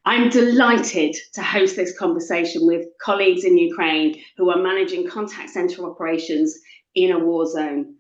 I'm delighted to host this conversation with colleagues in Ukraine who are managing contact center operations in a war zone.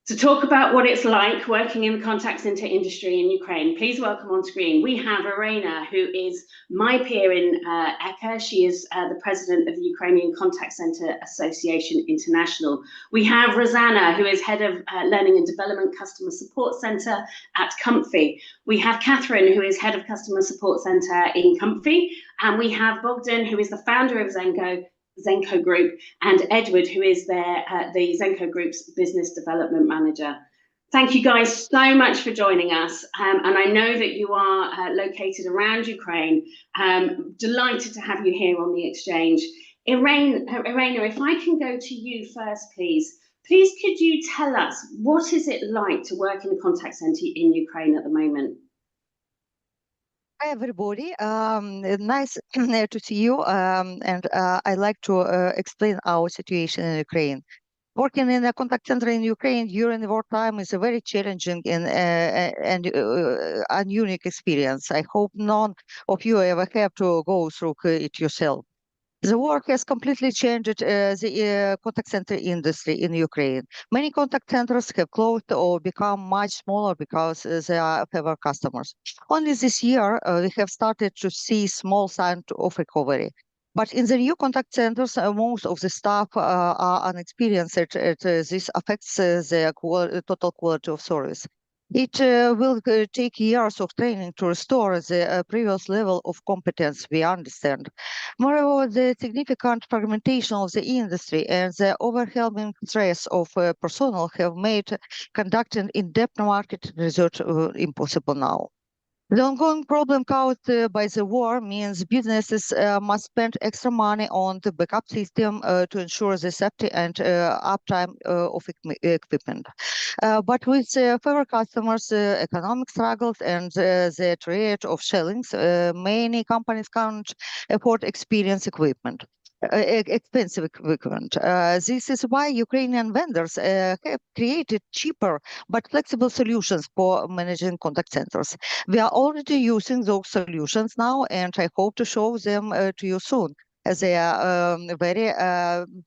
To talk about what it's like working in the contact center industry in Ukraine, please welcome on screen, we have Irina, who is my peer in ECCA. She is the president of the Ukrainian Contact Center Association International. We have Rosanna, who is head of Learning and Development Customer Support Center at Comfy. We have Catherine, who is head of Customer Support Center in Comfy. And we have Bogdan, who is the founder of Zenko Group, and Edward, who is the Zenko Group's business development manager. Thank you guys so much for joining us. And I know that you are located around Ukraine. Delighted to have you here on the exchange. Irina, if I can go to you first, please. Please, could you tell us, what is it like to work in a contact center in Ukraine at the moment? Hi, everybody. Nice to see you. And I'd like to explain our situation in Ukraine. Working in a contact center in Ukraine during the wartime is a very challenging and unique experience. I hope none of you ever have to go through it yourself. The war has completely changed the contact center industry in Ukraine. Many contact centers have closed or become much smaller because they are fewer customers. Only this year, we have started to see small signs of recovery. But in the new contact centers, most of the staff are inexperienced. This affects the total quality of service. It will take years of training to restore the previous level of competence, we understand. Moreover, the significant fragmentation of the industry and the overwhelming stress of personnel have made conducting in-depth market research impossible now. The ongoing problem caused by the war means businesses must spend extra money on the backup system to ensure the safety and uptime of equipment. But with fewer customers, economic struggles, and the threat of shellings, many companies can't afford expensive equipment. This is why Ukrainian vendors have created cheaper but flexible solutions for managing contact centers. We are already using those solutions now, and I hope to show them to you soon, as they are very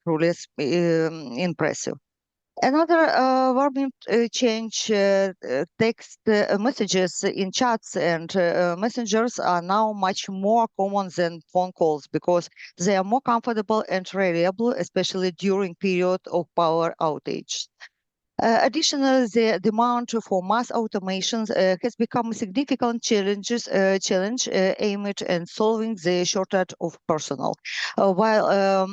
truly impressive. Another warming change, text messages in chats and messengers are now much more common than phone calls because they are more comfortable and reliable, especially during period of power outage. Additionally, the demand for mass automation has become a significant challenge aimed at solving the shortage of personnel while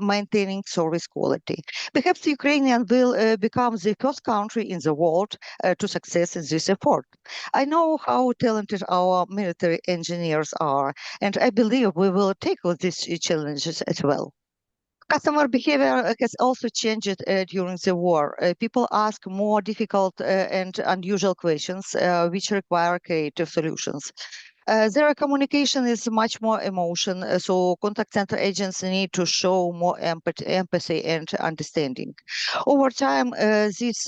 maintaining service quality. Perhaps Ukraine will become the first country in the world to success in this effort. I know how talented our military engineers are, and I believe we will tackle these challenges as well. Customer behavior has also changed during the war. People ask more difficult and unusual questions, which require creative solutions. Their communication is much more emotion, so contact center agents need to show more empathy and understanding. Over time, this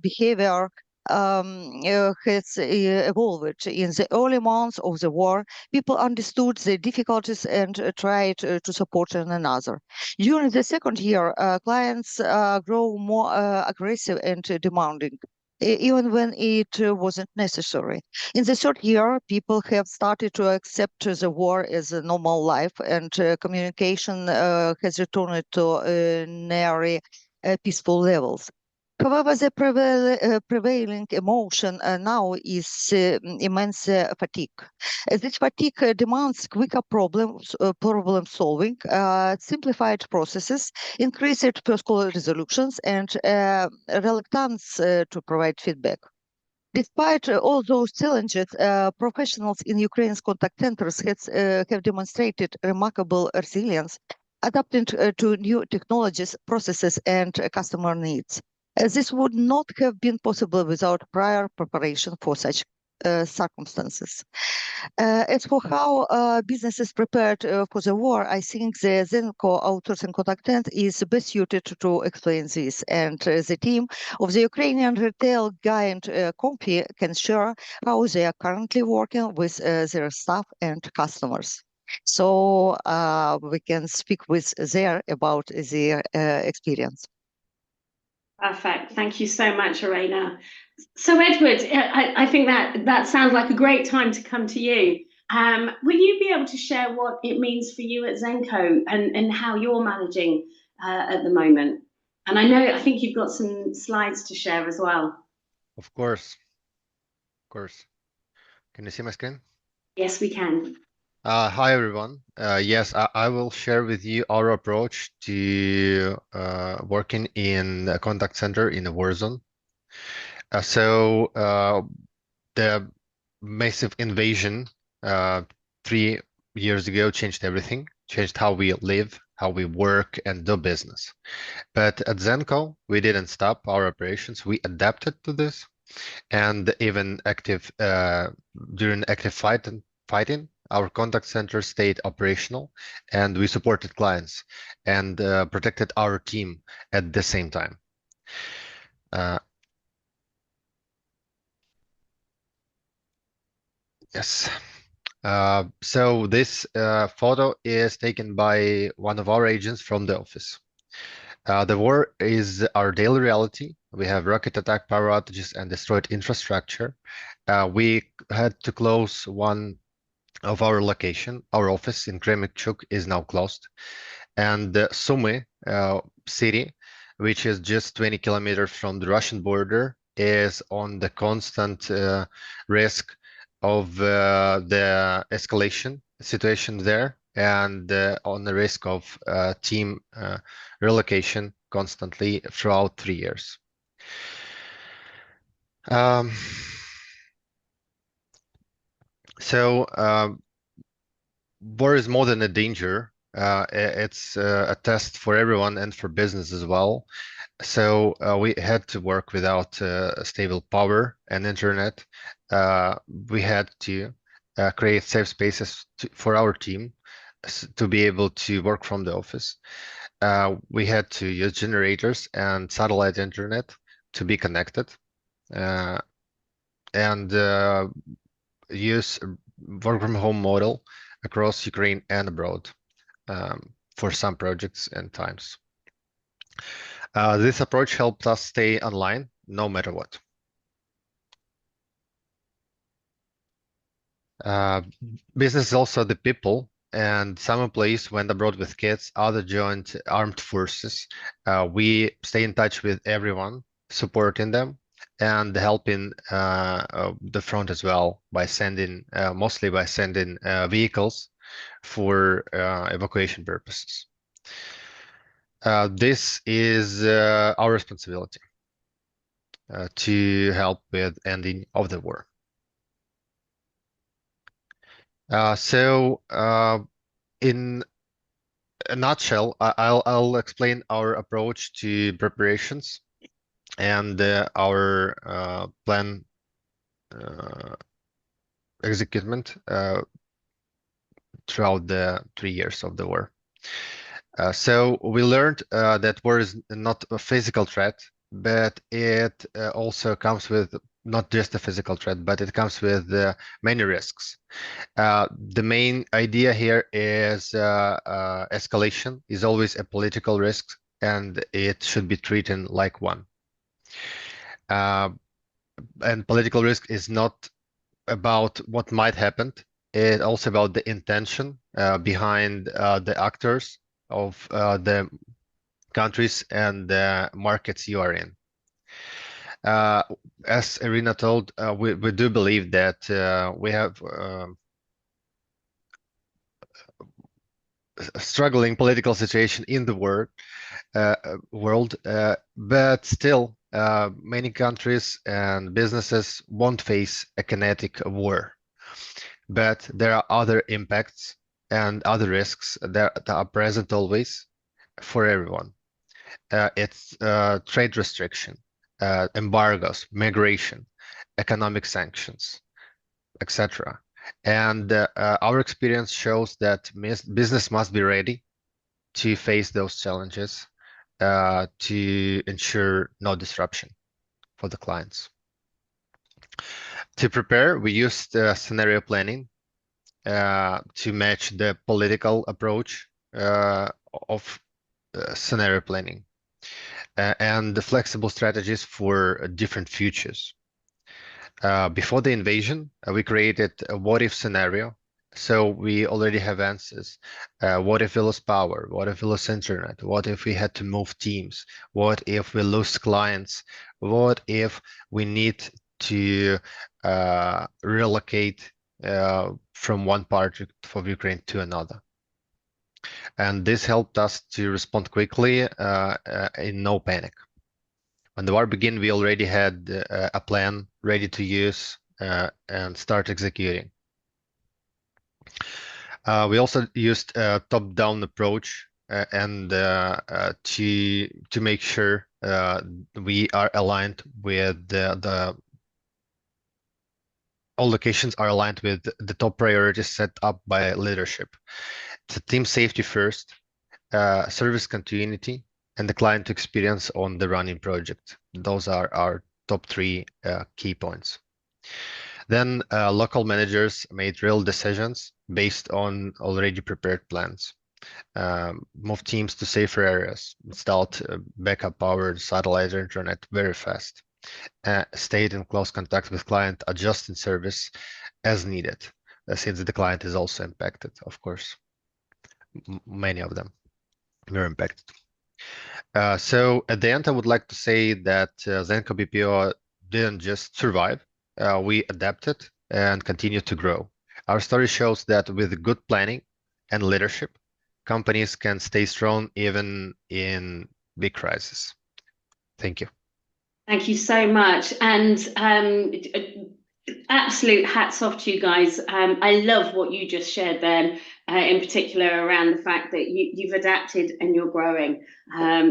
behavior has evolved. In the early months of the war, people understood the difficulties and tried to support one another. During the second year, clients grow more aggressive and demanding, even when it wasn't necessary. In the third year, people have started to accept the war as a normal life, and communication has returned to nearly peaceful levels. However, the prevailing emotion now is immense fatigue. This fatigue demands quicker problem solving, simplified processes, increased personal resolutions, and reluctance to provide feedback. Despite all those challenges, professionals in Ukraine's contact centers have demonstrated remarkable resilience, adapting to new technologies, processes, and customer needs. This would not have been possible without prior preparation for such circumstances. As for how businesses prepared for the war, I think the Zenko outsourcing contact is best suited to explain this. And the team of the Ukrainian retail giant Compi can share how they are currently working with their staff and customers. So we can speak with there about their experience. Perfect. Thank you so much, Irena. So Edward, I think that sounds like a great time to come to you. Will you be able to share what it means for you at Zenko and how you're managing at the moment? And I think you've got some slides to share as well. Of course. Can you see my screen? Yes, we can. Hi, everyone. Yes, I will share with you our approach to working in a contact center in a war zone. The massive invasion 3 years ago changed everything, changed how we live, how we work and do business. But at Zenko, we didn't stop our operations. We adapted to this, and even during active fighting, our contact center stayed operational, and we supported clients and protected our team at the same time. Yes. So this photo is taken by one of our agents from the office. The war is our daily reality. We have rocket attack, power outages, and destroyed infrastructure. We had to close one of our location. Our office in Kremenchuk is now closed. And Sumy city, which is just 20 kilometers from the Russian border, is on the constant risk of the escalation situation there, and on the risk of team relocation constantly throughout 3 years. War is more than a danger. It's a test for everyone and for business as well. So we had to work without stable power and internet. We had to create safe spaces for our team to be able to work from the office. We had to use generators and satellite internet to be connected, and use work from home model across Ukraine and abroad for some projects and times. This approach helped us stay online no matter what. Business is also the people, and some employees went abroad with kids, others joined armed forces. We stay in touch with everyone, supporting them and helping the front as well by sending, mostly by sending vehicles for evacuation purposes. This is our responsibility to help with ending of the war. In a nutshell, I'll explain our approach to preparations and our plan execution throughout the 3 years of the war. So we learned that war is not a physical threat, but it also comes with not just a physical threat, but it comes with many risks. The main idea here is escalation is always a political risk, and it should be treated like one. And political risk is not about what might happen. It's also about the intention behind the actors of the countries and the markets you are in. As Irina told, we do believe that we have a struggling political situation in the world, but still many countries and businesses won't face a kinetic war. But there are other impacts and other risks that are present always for everyone. It's trade restriction, embargoes, migration, economic sanctions, etc. And our experience shows that business must be ready to face those challenges to ensure no disruption for the clients. To prepare, we used scenario planning to match the political approach of scenario planning and the flexible strategies for different futures. Before the invasion, we created a what-if scenario. So we already have answers. What if we lost power? What if we lost internet? What if we had to move teams? What if we lose clients? What if we need to relocate from one part of Ukraine to another? And this helped us to respond quickly in no panic. When the war began, we already had a plan ready to use and start executing. We also used a top-down approach and to make sure we are aligned with all locations are aligned with the top priorities set up by leadership. So team safety first, service continuity, and the client experience on the running project. Those are our top three key points. Then local managers made real decisions based on already prepared plans. Moved teams to safer areas, installed backup powered satellite internet very fast, stayed in close contact with client, adjusting service as needed, since the client is also impacted, of course. Many of them were impacted. So at the end, I would like to say that Zenko BPO didn't just survive, we adapted and continued to grow. Our story shows that with good planning and leadership, companies can stay strong even in big crises. Thank you. Thank you so much. And absolute hats off to you guys. I love what you just shared then, in particular around the fact that you've adapted and you're growing.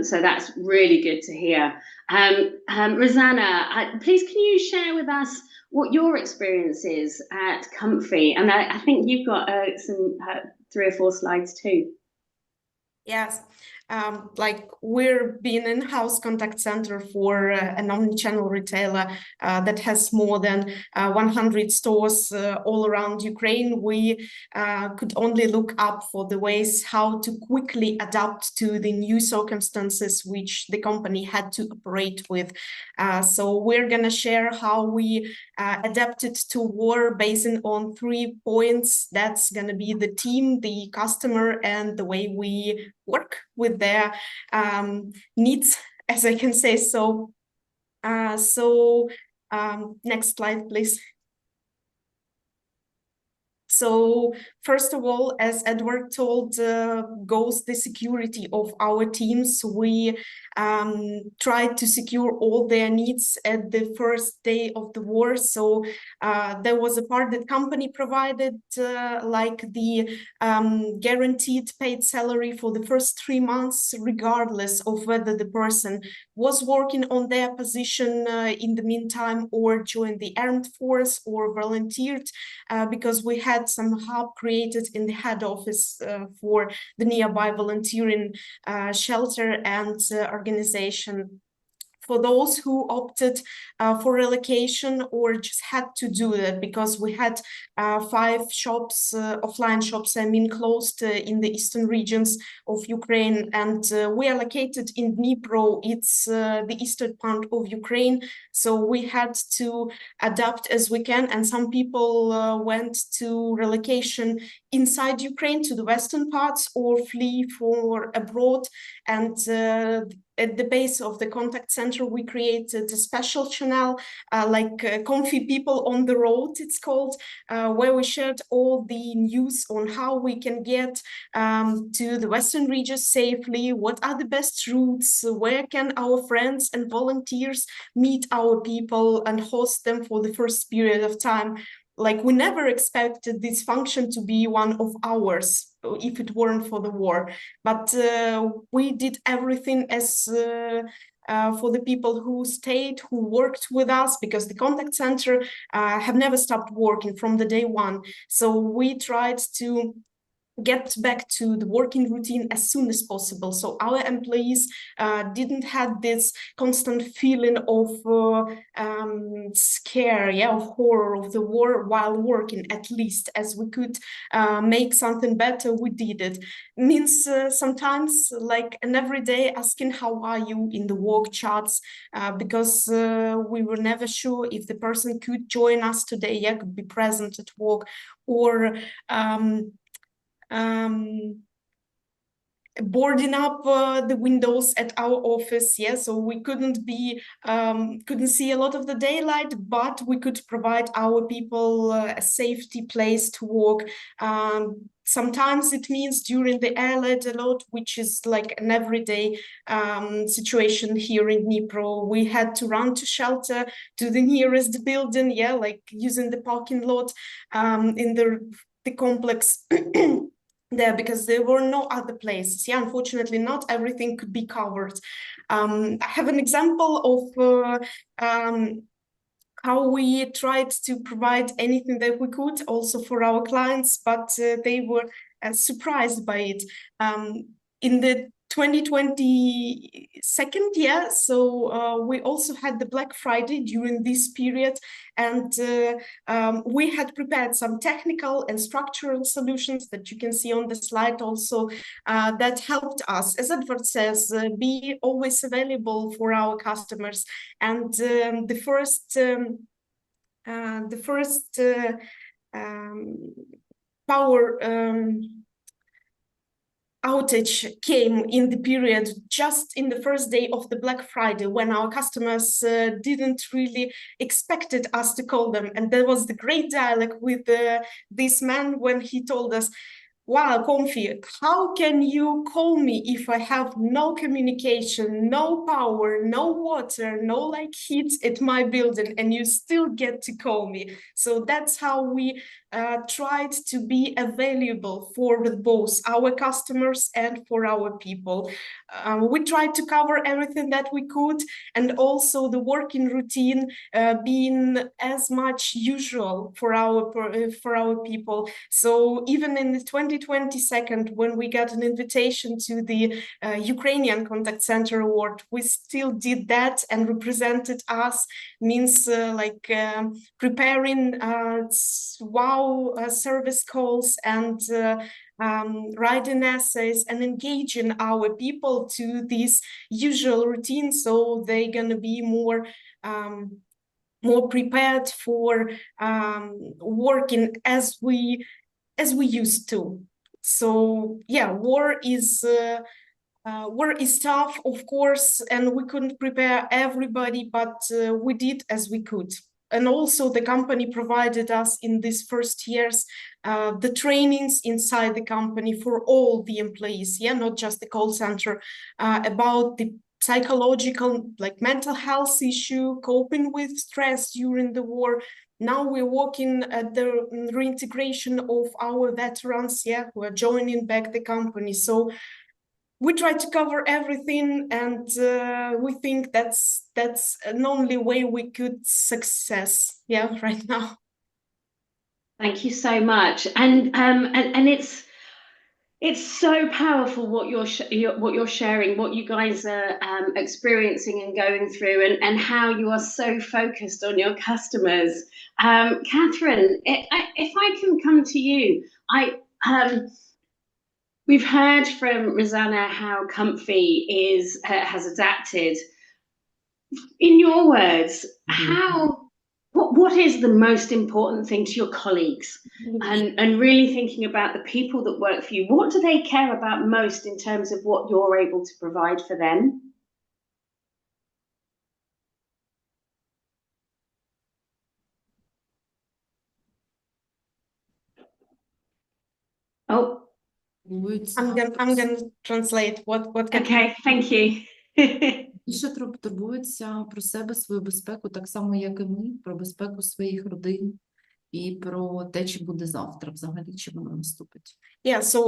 So that's really good to hear. Rosanna, please can you share with us what your experience is at Comfy? And I think you've got some 3 or 4 slides too. Yes, like we're being in-house contact center for an omnichannel retailer that has more than 100 stores all around Ukraine. We could only look up for the ways how to quickly adapt to the new circumstances which the company had to operate with. So we're gonna share how we adapted to war based on 3 points. That's gonna be the team, the customer, and the way we work with their needs, as I can say so. Next slide, please. So first of all, as Edward told, goes the security of our teams. We tried to secure all their needs at the first day of the war. So there was a part that company provided, like the guaranteed paid salary for the first 3 months, regardless of whether the person was working on their position in the meantime or joined the armed force or volunteered, because we had some hub created in the head office for the nearby volunteering shelter and organization. For those who opted for relocation or just had to do that, because we had 5 shops, offline shops, I mean, closed in the eastern regions of Ukraine, and we are located in Dnipro. It's the eastern part of Ukraine, so we had to adapt as we can, and some people went to relocation inside Ukraine to the western parts or flee for abroad. And at the base of the contact center, we created a special channel, like Comfy People on the Road, it's called, where we shared all the news on how we can get to the Western regions safely, what are the best routes, where can our friends and volunteers meet our people and host them for the first period of time. Like, we never expected this function to be one of ours if it weren't for the war, but we did everything as for the people who stayed, who worked with us, because the contact center have never stopped working from the day one. So we tried to get back to the working routine as soon as possible. So our employees didn't have this constant feeling of scare, of horror of the war while working. At least as we could make something better, we did it. Means sometimes like an everyday asking how are you in the work chats, because we were never sure if the person could join us today, could be present at work, or boarding up the windows at our office, so we couldn't see a lot of the daylight, but we could provide our people a safety place to work. Sometimes it means during the airlight alert, which is like an everyday situation here in Dnipro, we had to run to shelter to the nearest building, like using the parking lot in the complex there, because there were no other places. Unfortunately, not everything could be covered. I have an example of how we tried to provide anything that we could also for our clients, but they were surprised by it. In the 2022, so we also had the Black Friday during this period, and we had prepared some technical and structural solutions that you can see on the slide also, that helped us, as Edward says, be always available for our customers. And the first power outage came in the period just in the first day of the Black Friday, when our customers didn't really expected us to call them. And there was the great dialogue with this man when he told us, wow, Comfy, how can you call me if I have no communication, no power, no water, no heat at my building, and you still get to call me? So that's how we tried to be available for both our customers and for our people. We tried to cover everything that we could, and also the working routine being as much usual for our people. So even in the 2022, when we got an invitation to the Ukrainian Contact Center Award, we still did that and represented us, means preparing service calls and writing essays and engaging our people to this usual routine, so they're gonna be more prepared for working as we used to. So war is tough, of course, and we couldn't prepare everybody, but we did as we could. And also the company provided us in these first years the trainings inside the company for all the employees, not just the call center, about the psychological, mental health issue, coping with stress during the war. Now we're working at the reintegration of our veterans, who are joining back the company. So we try to cover everything, and we think that's an only way we could success, right now. Thank you so much, and it's so powerful what you're sharing, what you guys are experiencing and going through, and how you are so focused on your customers. Catherine, if I can come to you, we've heard from Rosanna how Comfy has adapted. In your words, what is the most important thing to your colleagues? And really thinking about the people that work for you, what do they care about most in terms of what you're able to provide for them? Oh. I'm gonna translate what Okay, thank you. Більше турбуються про себе, свою безпеку, так само, як і ми, про безпеку своїх родин. і про те, чи буде завтра взагалі, чи воно наступить. Yeah, so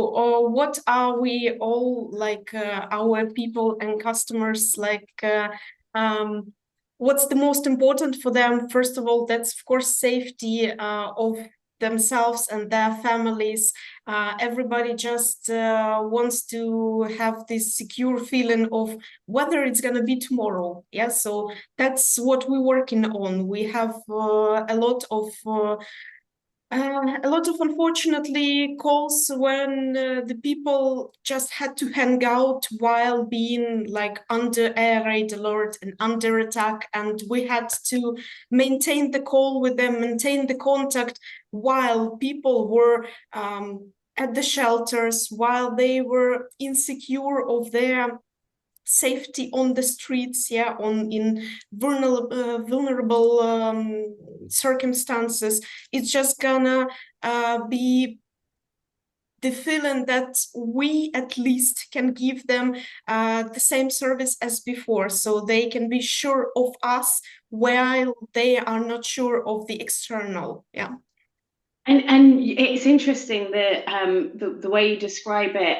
what are we all like our people and customers like what's the most important for them? First of all, that's of course safety of themselves and their families. Everybody just wants to have this secure feeling of whether it's going to be tomorrow. Yeah, so that's what we're working on. We have a lot of unfortunately calls when the people just had to hang out while being like under air raid alert and under attack, and we had to maintain the call with them, maintain the contact while people were at the shelters, while they were insecure of their safety on the streets, yeah, in vulnerable circumstances. It's just gonna be the feeling that we at least can give them the same service as before, so they can be sure of us while they are not sure of the external. Yeah. And it's interesting that the way you describe it,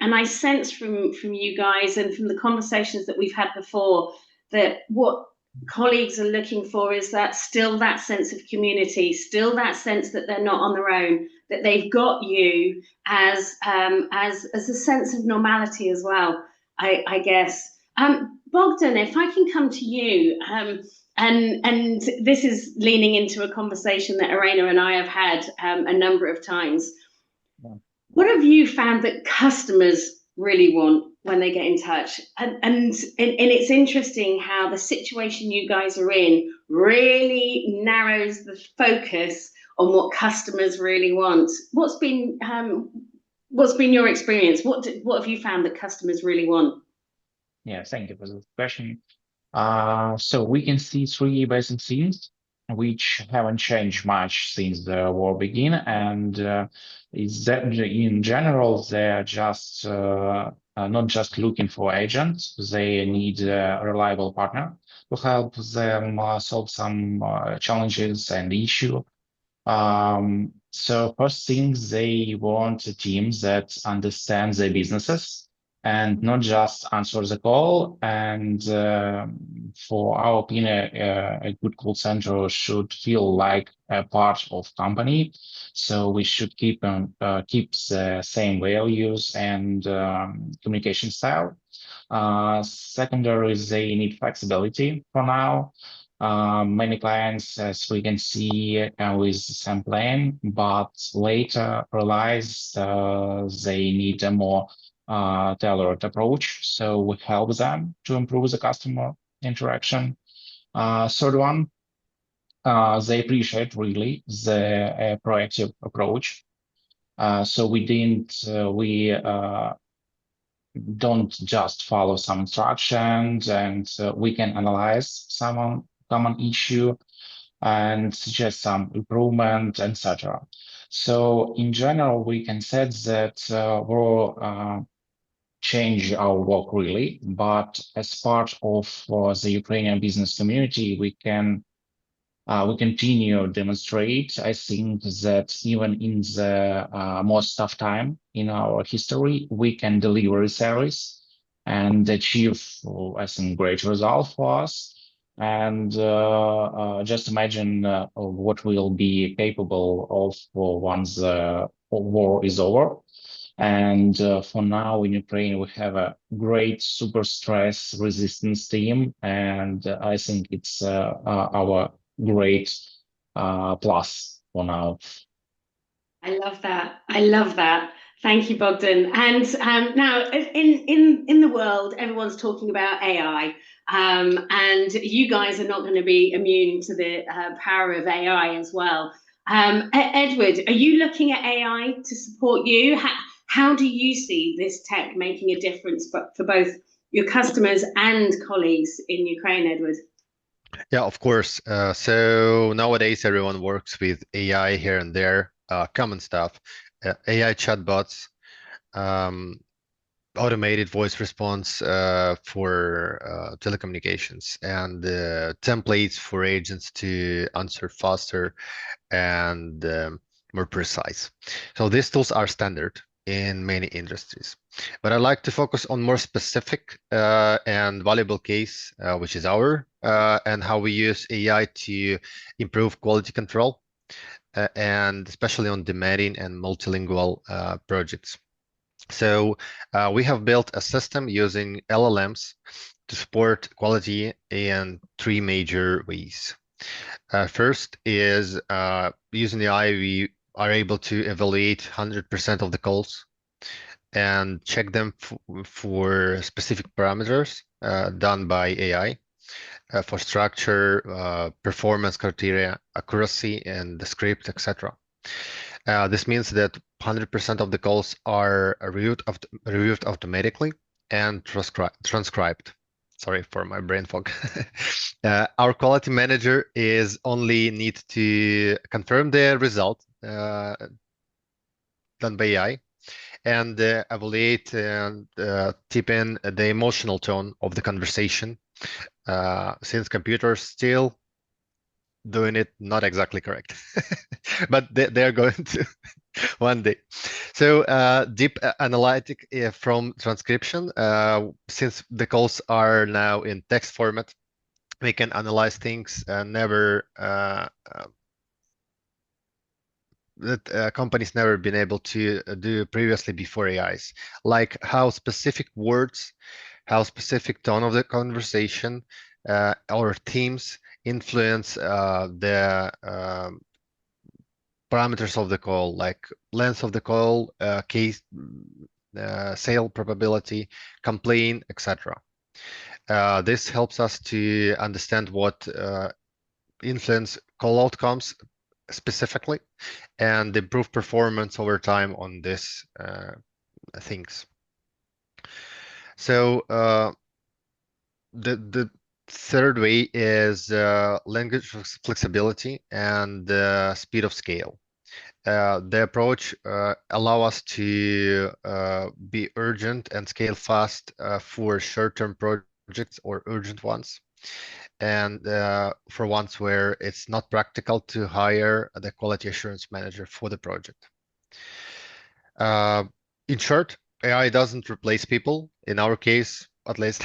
and I sense from you guys and from the conversations that we've had before that what colleagues are looking for is that still that sense of community, still that sense that they're not on their own, that they've got you as a sense of normality as well. I guess. Bogdan, if I can come to you. And this is leaning into a conversation that Irena and I have had a number of times. Yeah. What have you found that customers really want when they get in touch? And it's interesting how the situation you guys are in really narrows the focus on what customers really want. What's been your experience? What have you found that customers really want? Yeah, thank you for the question. So we can see three basic themes which haven't changed much since the war began, and is that in general they're just not just looking for agents, they need a reliable partner to help them solve some challenges and issues. So first thing, they want a team that understands their businesses and not just answer the call. And for our opinion, a good call center should feel like a part of company. So we should keep the same values and communication style. Secondary, they need flexibility for now. Many clients, as we can see, with the same plan, but later realize they need a more tailored approach, so we help them to improve the customer interaction. Third one, they appreciate really the proactive approach. So we don't just follow some instructions, and we can analyze some common issue and suggest some improvement, etc. So in general, we can say that we'll change our work really, but as part of the Ukrainian business community, we continue demonstrate, I think, that even in the most tough time in our history, we can deliver a service and achieve, I think, great result for us. And just imagine what we'll be capable of once the war is over. And for now in Ukraine, we have a great super stress resistance team, and I think it's our great plus for now. I love that. I love that. Thank you, Bogdan. And now in the world, everyone's talking about AI, and you guys are not going to be immune to the power of AI as well. Edward, are you looking at AI to support you? How do you see this tech making a difference for both your customers and colleagues in Ukraine, Edward? Yeah, of course. So nowadays everyone works with AI here and there, common stuff, AI chatbots. automated voice response for telecommunications, and templates for agents to answer faster and more precise. So these tools are standard in many industries, but I'd like to focus on more specific and valuable case, which is our and how we use AI to improve quality control, and especially on demanding and multilingual projects. So we have built a system using LLMs to support quality in 3 major ways. First is using AI, we are able to evaluate 100% of the calls and check them for specific parameters done by AI for structure, performance criteria, accuracy, and the script, etc. This means that 100% of the calls are reviewed automatically and transcribed. Sorry for my brain fog. Our quality manager is only need to confirm the result done by AI and evaluate and tip in the emotional tone of the conversation, since computers still doing it not exactly correct, but they're going to one day. So deep analytic from transcription, since the calls are now in text format, we can analyze things that companies never been able to do previously before AIs, like how specific words, how specific tone of the conversation or themes influence the parameters of the call, like length of the call, case, sale probability, complaint, etc. This helps us to understand what influence call outcomes specifically and improve performance over time on these things. So the third way is language flexibility and speed of scale. The approach allow us to be urgent and scale fast for short-term projects or urgent ones, and for ones where it's not practical to hire the quality assurance manager for the project. In short, AI doesn't replace people, in our case at least,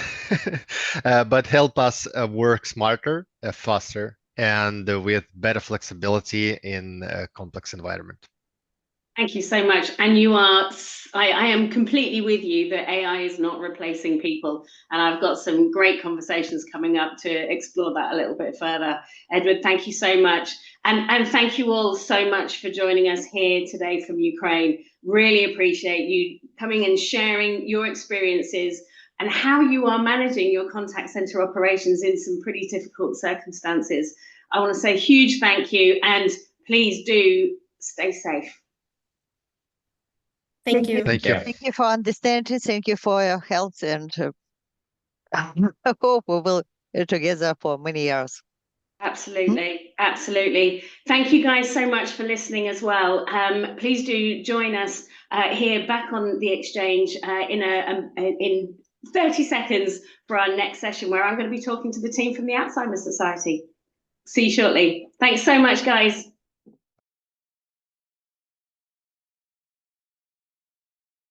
but help us work smarter, faster, and with better flexibility in a complex environment. Thank you so much. And you are, I am completely with you that AI is not replacing people. And I've got some great conversations coming up to explore that a little bit further. Edward, thank you so much. And thank you all so much for joining us here today from Ukraine. Really appreciate you coming and sharing your experiences and how you are managing your contact center operations in some pretty difficult circumstances. I want to say a huge thank you, and please do stay safe. Thank you. Thank you. Thank you for understanding. Thank you for your help, and I hope we will be together for many years. Absolutely, absolutely. Thank you guys so much for listening as well. Please do join us here back on the exchange in 30 seconds for our next session, where I'm going to be talking to the team from the Alzheimer's Society. See you shortly. Thanks so much, guys.